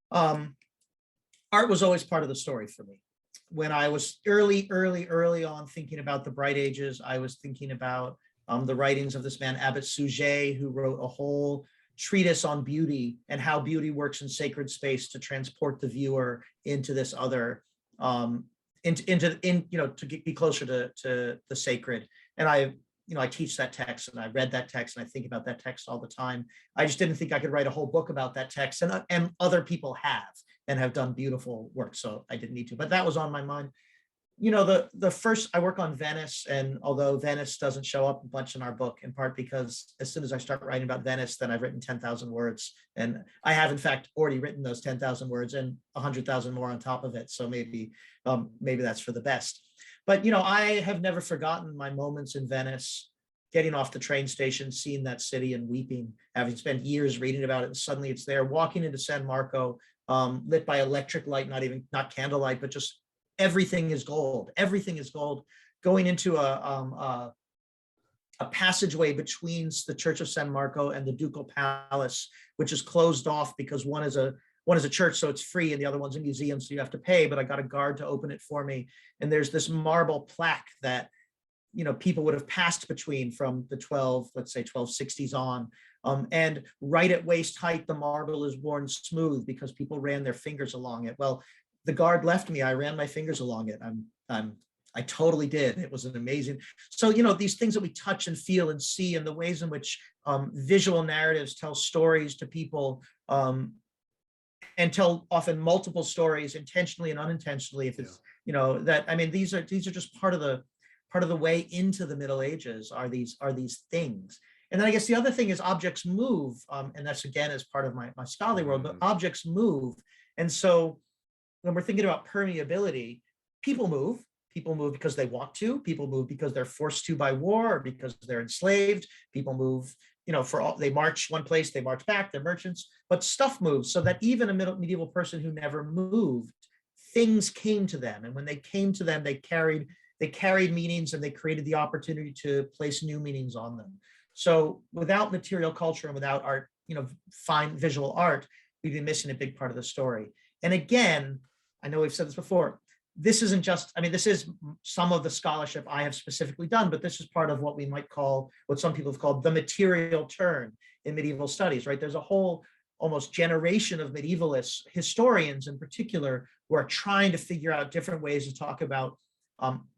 Art was always part of the story for me. When I was early on thinking about the Bright Ages, I was thinking about the writings of this man, Abbot Suger, who wrote a whole treatise on beauty and how beauty works in sacred space to transport the viewer into this other, to be closer to the sacred. And I teach that text, and I read that text, and I think about that text all the time. I just didn't think I could write a whole book about that text, and other people have done beautiful work, so I didn't need to. But that was on my mind. The first, I work on Venice, and although Venice doesn't show up a bunch in our book, in part because as soon as I start writing about Venice, then I've written 10,000 words, and I have in fact already written those 10,000 words and 100,000 more on top of it. So maybe that's for the best. But I have never forgotten my moments in Venice, getting off the train station, seeing that city and weeping, having spent years reading about it, and suddenly it's there, walking into San Marco, lit by electric light, not candlelight, but just everything is gold. Everything is gold. Going into a a passageway between the Church of San Marco and the Ducal Palace, which is closed off because one is a church, so it's free, and the other one's a museum, so you have to pay. But I got a guard to open it for me, and there's this marble plaque that people would have passed between from the 1260s on. And right at waist height, the marble is worn smooth because people ran their fingers along it. Well, the guard left me. I ran my fingers along it. I totally did. It was an amazing. So, these things that we touch and feel and see, and the ways in which visual narratives tell stories to people, and tell often multiple stories intentionally and unintentionally. If it's, these are just part of the way into the Middle Ages are these things. And then I guess the other thing is objects move, and that's again as part of my scholarly world, but objects move. And so when we're thinking about permeability, people move because they want to, people move because they're forced to by war, or because they're enslaved. People move, they march one place, they march back, they're merchants, but stuff moves, so that even a medieval person who never moved, things came to them. And when they came to them, they carried meanings, and they created the opportunity to place new meanings on them. So without material culture and without art, fine visual art, we'd be missing a big part of the story. And again, I know we've said this before, this isn't just, this is some of the scholarship I have specifically done, but this is part of what we might call, what some people have called the material turn in medieval studies, right? There's a whole almost generation of medievalists, historians in particular, who are trying to figure out different ways to talk about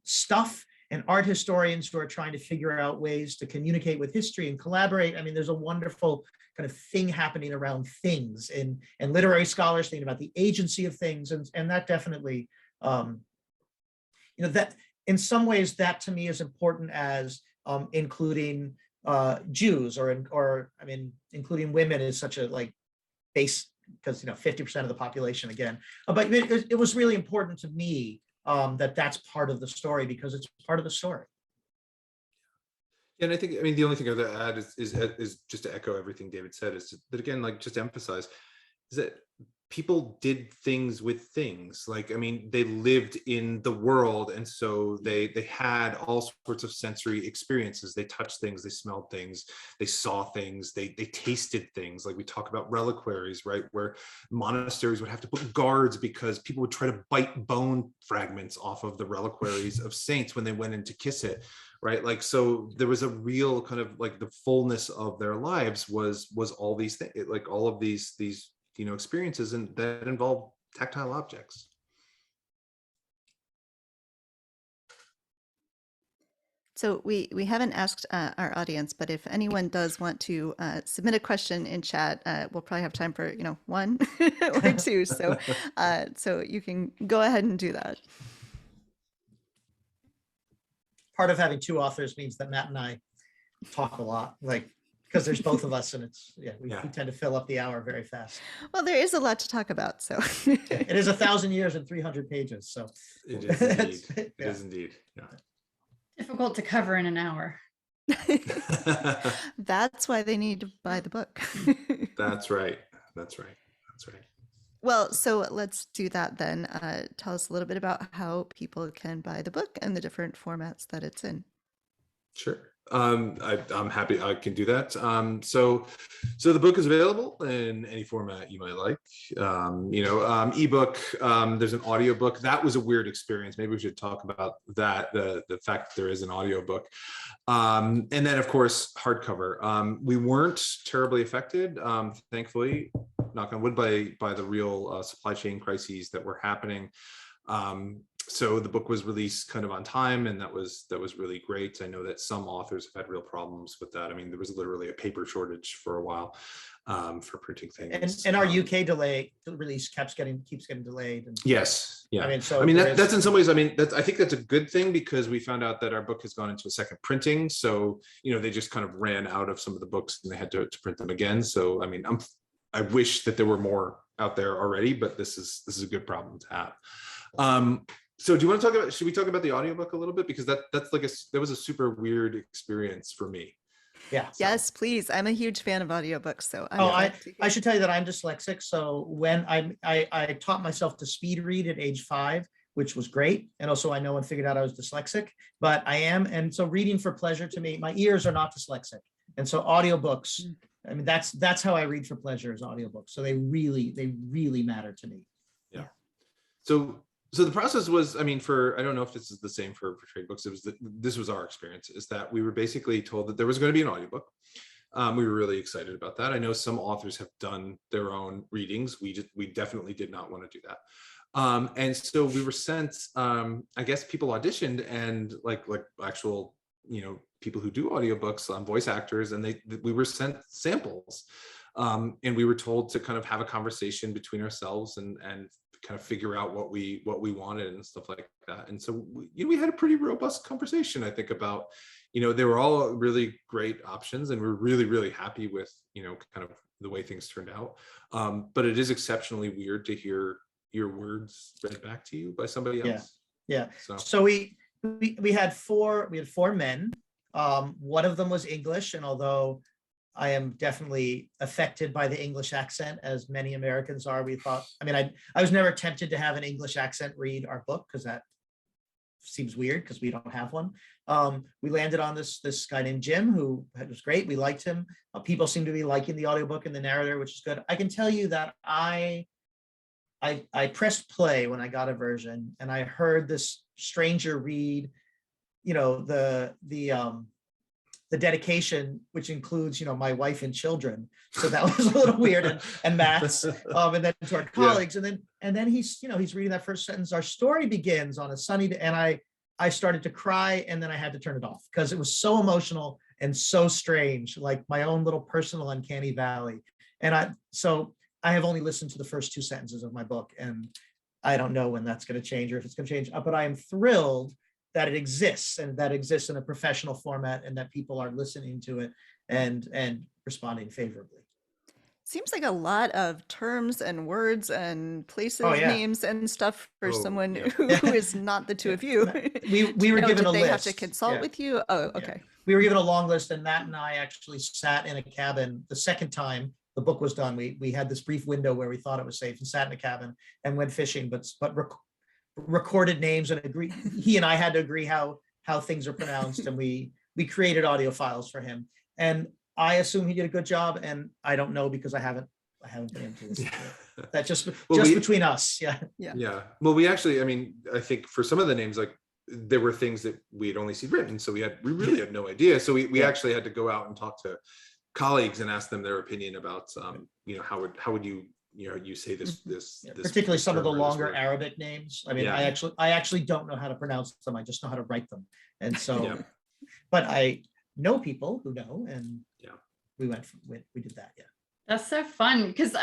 stuff, and art historians who are trying to figure out ways to communicate with history and collaborate. There's a wonderful kind of thing happening around things, and literary scholars thinking about the agency of things, and that definitely, that in some ways that to me is important as including Jews, or including women is such a base, because 50% of the population again. But it was really important to me that's part of the story, because it's part of the story. And I think, the only thing I would add is just to echo everything David said, is that again, just to emphasize, is that people did things with things. They lived in the world, and so they had all sorts of sensory experiences. They touched things, they smelled things, they saw things, they tasted things. Like we talk about reliquaries, right, where monasteries would have to put guards because people would try to bite bone fragments off of the reliquaries of saints when they went in to kiss it, right? So there was a real kind of the fullness of their lives was all these things, all of these experiences, and that involve tactile objects. So we haven't asked our audience, but if anyone does want to submit a question in chat, we'll probably have time for one or two. So you can go ahead and do that. Part of having two authors means that Matt and I talk a lot, because there's both of us, and we tend to fill up the hour very fast. Well, there is a lot to talk about, so. It is 1,000 years and 300 pages, so. It is indeed. It is indeed. Yeah. Difficult to cover in an hour. That's why they need to buy the book. That's right. Well, so let's do that then. Tell us a little bit about how people can buy the book and the different formats that it's in. Sure. I'm happy I can do that. So the book is available in any format you might like. Ebook. There's an audiobook. That was a weird experience. Maybe we should talk about that. The fact that there is an audiobook. And then of course hardcover. We weren't terribly affected, thankfully, knock on wood, by the real supply chain crises that were happening. So the book was released kind of on time, and that was really great. I know that some authors have had real problems with that. There was literally a paper shortage for a while for printing things. And our UK release keeps getting delayed. Yes, yeah. That's in some ways. I think that's a good thing, because we found out that our book has gone into a second printing. So they just kind of ran out of some of the books, and they had to print them again. So I wish that there were more out there already, but this is a good problem to have. So do you want to should we talk about the audiobook a little bit? Because that was a super weird experience for me. Yeah. Yes, please. I'm a huge fan of audiobooks. So I should tell you that I'm dyslexic. So when I taught myself to speed read at age 5, which was great. And also I know and figured out I was dyslexic, but I am. And so reading for pleasure to me, my ears are not dyslexic. And so audiobooks, I mean, that's how I read for pleasure, is audiobooks. So they really matter to me. Yeah. So the process was, I mean, I don't know if this is the same for trade books. This was our experience, is that we were basically told that there was going to be an audiobook. We were really excited about that. I know some authors have done their own readings. We definitely did not want to do that. And so we were sent, I guess people auditioned, and like actual, people who do audiobooks, voice actors, and we were sent samples. And we were told to kind of have a conversation between ourselves and kind of figure out what we wanted and stuff like that. And so we had a pretty robust conversation, I think, about, they were all really great options, and we're really, really happy with, kind of the way things turned out. But it is exceptionally weird to hear your words read back to you by somebody else. Yeah. So we had four men. One of them was English, and although I am definitely affected by the English accent, as many Americans are, I was never tempted to have an English accent read our book, because that seems weird because we don't have one. We landed on this guy named Jim, who was great. We liked him. People seem to be liking the audiobook and the narrator, which is good. I can tell you that I pressed play when I got a version, and I heard this stranger read, the dedication, which includes, my wife and children. So that was a little weird, and Matt's, and then to our colleagues. Yeah. And then he's reading that first sentence. Our story begins on a sunny day, and I started to cry, and then I had to turn it off because it was so emotional and so strange, like my own little personal uncanny valley. And I have only listened to the first two sentences of my book, and I don't know when that's going to change or if it's going to change, but I am thrilled that it exists, and that exists in a professional format, and that people are listening to it and responding favorably. Seems like a lot of terms and words and places, names and stuff for someone who is not the two of you. We were given a list. Did they have to consult with you? Oh, okay. Yeah. We were given a long list, and Matt and I actually sat in a cabin the second time the book was done. We had this brief window where we thought it was safe, and sat in a cabin and went fishing, but recorded names and agreed. He and I had to agree how things are pronounced, and we created audio files for him. And I assume he did a good job, and I don't know because I haven't been into this. That just between us. Yeah. Well, we actually, I think for some of the names, like, there were things that we had only seen written, so we really had no idea. So we actually had to go out and talk to colleagues and ask them their opinion about how would you say this particularly some of the longer Arabic names. I actually don't know how to pronounce them. I just know how to write them. And so but I know people who know, and we did that. That's so fun, because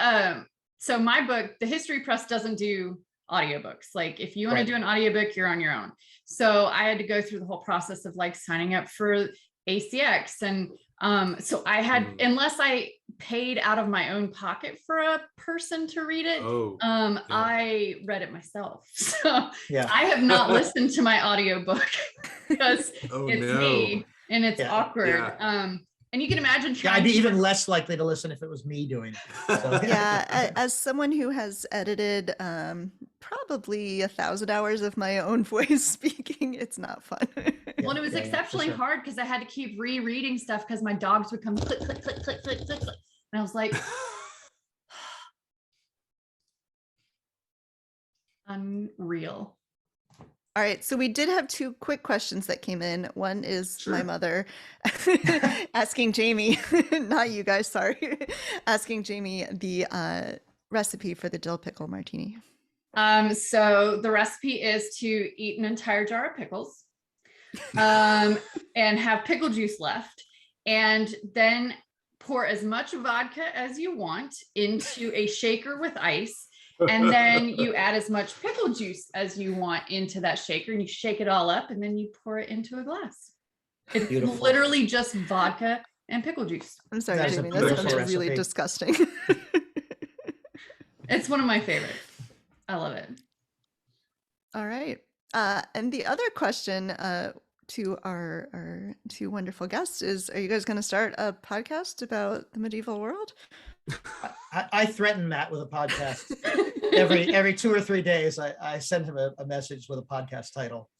so my book, the History Press, doesn't do audiobooks. Like, if you want to do an audiobook, you're on your own. So I had to go through the whole process of like signing up for ACX, and so I had, unless I paid out of my own pocket for a person to read it, I read it myself. So I have not listened to my audiobook because me, and it's awkward. And you can imagine I'd be even less likely to listen if it was me doing it. So, as someone who has edited probably 1,000 hours of my own voice speaking, it's not fun. Well, it was exceptionally hard because I had to keep rereading stuff because my dogs would come click, click, click, click, click, click, click. And I was like, unreal. All right, so we did have two quick questions that came in. One is my mother asking Jamie, not you guys, sorry, asking Jamie the recipe for the dill pickle martini. So the recipe is to eat an entire jar of pickles and have pickle juice left, and then pour as much vodka as you want into a shaker with ice. And then you add as much pickle juice as you want into that shaker, and you shake it all up, and then you pour it into a glass. It's beautiful. Literally just vodka and pickle juice. I'm sorry, Jamie, that sounds really disgusting. It's one of my favorites. I love it. All right. And the other question to our two wonderful guests is, are you guys going to start a podcast about the medieval world? I threaten Matt with a podcast every 2 or 3 days. I send him a message with a podcast title.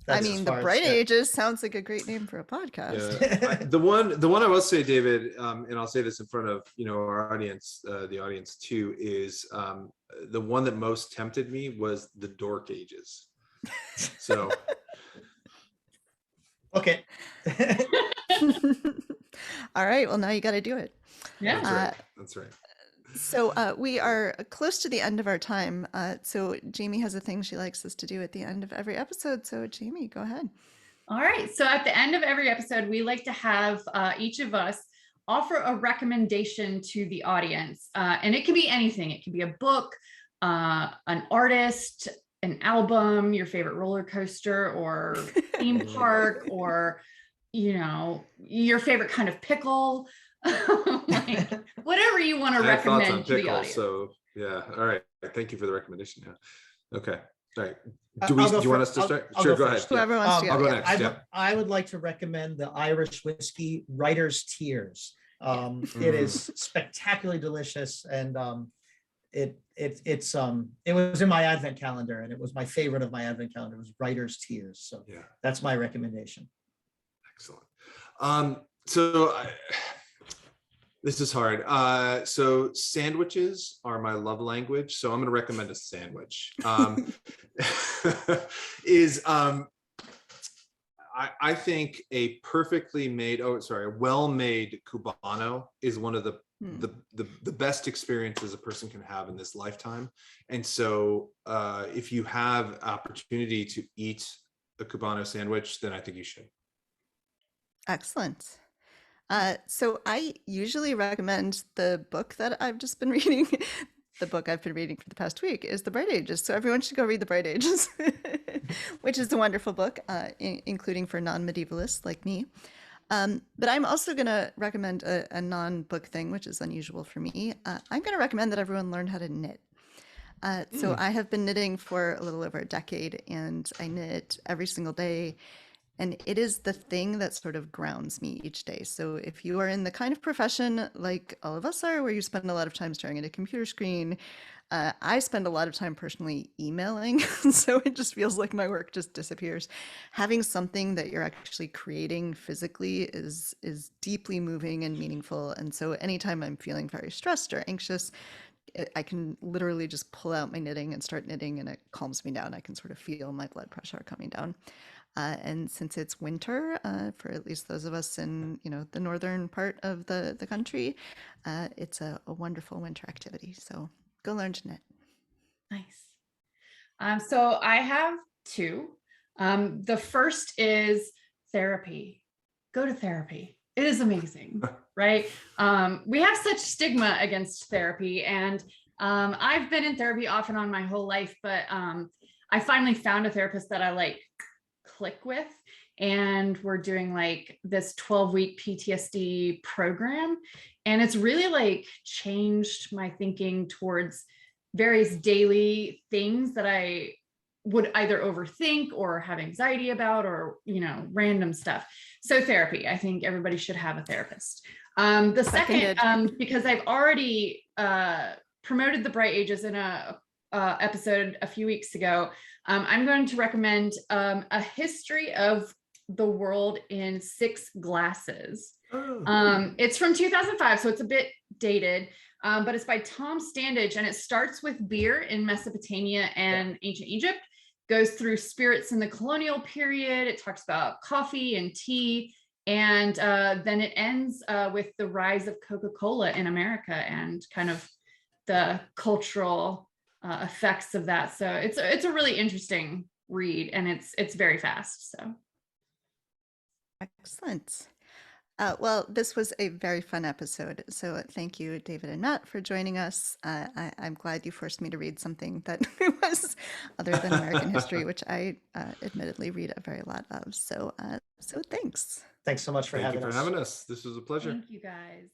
I mean, the Bright Ages sounds like a great name for a podcast. Yeah. The one I will say, David, and I'll say this in front of our audience, the audience too, is the one that most tempted me was the Dork Ages. So, okay. All right. Well, now you got to do it. Yeah. That's right. So we are close to the end of our time. So Jamie has a thing she likes us to do at the end of every episode. So Jamie, go ahead. All right. So at the end of every episode, we like to have each of us offer a recommendation to the audience. And it can be anything. It can be a book, an artist, an album, your favorite roller coaster or theme park, or, your favorite kind of pickle. Like, whatever you want to recommend to the audience. So yeah, all right. Thank you for the recommendation. Yeah. Okay. All right. Do you want us to start? Sure, go ahead. Whoever wants to go. I'll go next. I would like to recommend the Irish whiskey Writer's Tears. It is spectacularly delicious, and it was in my advent calendar, and it was my favorite of my advent calendar. It was Writer's Tears. So yeah, that's my recommendation. Excellent. This is hard. So sandwiches are my love language. So I'm going to recommend a sandwich. I think a well-made Cubano is one of the best experiences a person can have in this lifetime. And so if you have opportunity to eat a Cubano sandwich, then I think you should. Excellent. So I usually recommend the book that I've just been reading. The book I've been reading for the past week is The Bright Ages. So everyone should go read The Bright Ages, which is a wonderful book, including for non-medievalists like me. But I'm also going to recommend a non-book thing, which is unusual for me. I'm going to recommend that everyone learn how to knit. So I have been knitting for a little over a decade, and I knit every single day. And it is the thing that sort of grounds me each day. So if you are in the kind of profession like all of us are, where you spend a lot of time staring at a computer screen, I spend a lot of time personally emailing. So it just feels like my work just disappears. Having something that you're actually creating physically is deeply moving and meaningful. And so anytime I'm feeling very stressed or anxious, I can literally just pull out my knitting and start knitting, and it calms me down. I can sort of feel my blood pressure coming down. And since it's winter, for at least those of us in the northern part of the country, it's a wonderful winter activity. So go learn to knit. Nice. So I have two. The first is therapy. Go to therapy. It is amazing, right? We have such stigma against therapy, and I've been in therapy off and on my whole life, but I finally found a therapist that I click with, and we're doing this 12-week PTSD program, and it's really changed my thinking towards various daily things that I would either overthink or have anxiety about, or random stuff. So therapy, I think everybody should have a therapist. The second, because I've already promoted The Bright Ages in a episode a few weeks ago, I'm going to recommend a history of the world in 6 glasses. It's from 2005, so it's a bit dated, but it's by Tom Standage, and it starts with beer in Mesopotamia and ancient Egypt, goes through spirits in the colonial period. It talks about coffee and tea, and then it ends with the rise of Coca-Cola in America and kind of the cultural effects of that. So it's a really interesting read, and it's very fast. So excellent. Well, this was a very fun episode. So thank you, David and Matt, for joining us. I'm glad you forced me to read something that was other than American history, which I admittedly read a very lot of. So thanks. Thanks so much for having us. This was a pleasure. Thank you, guys.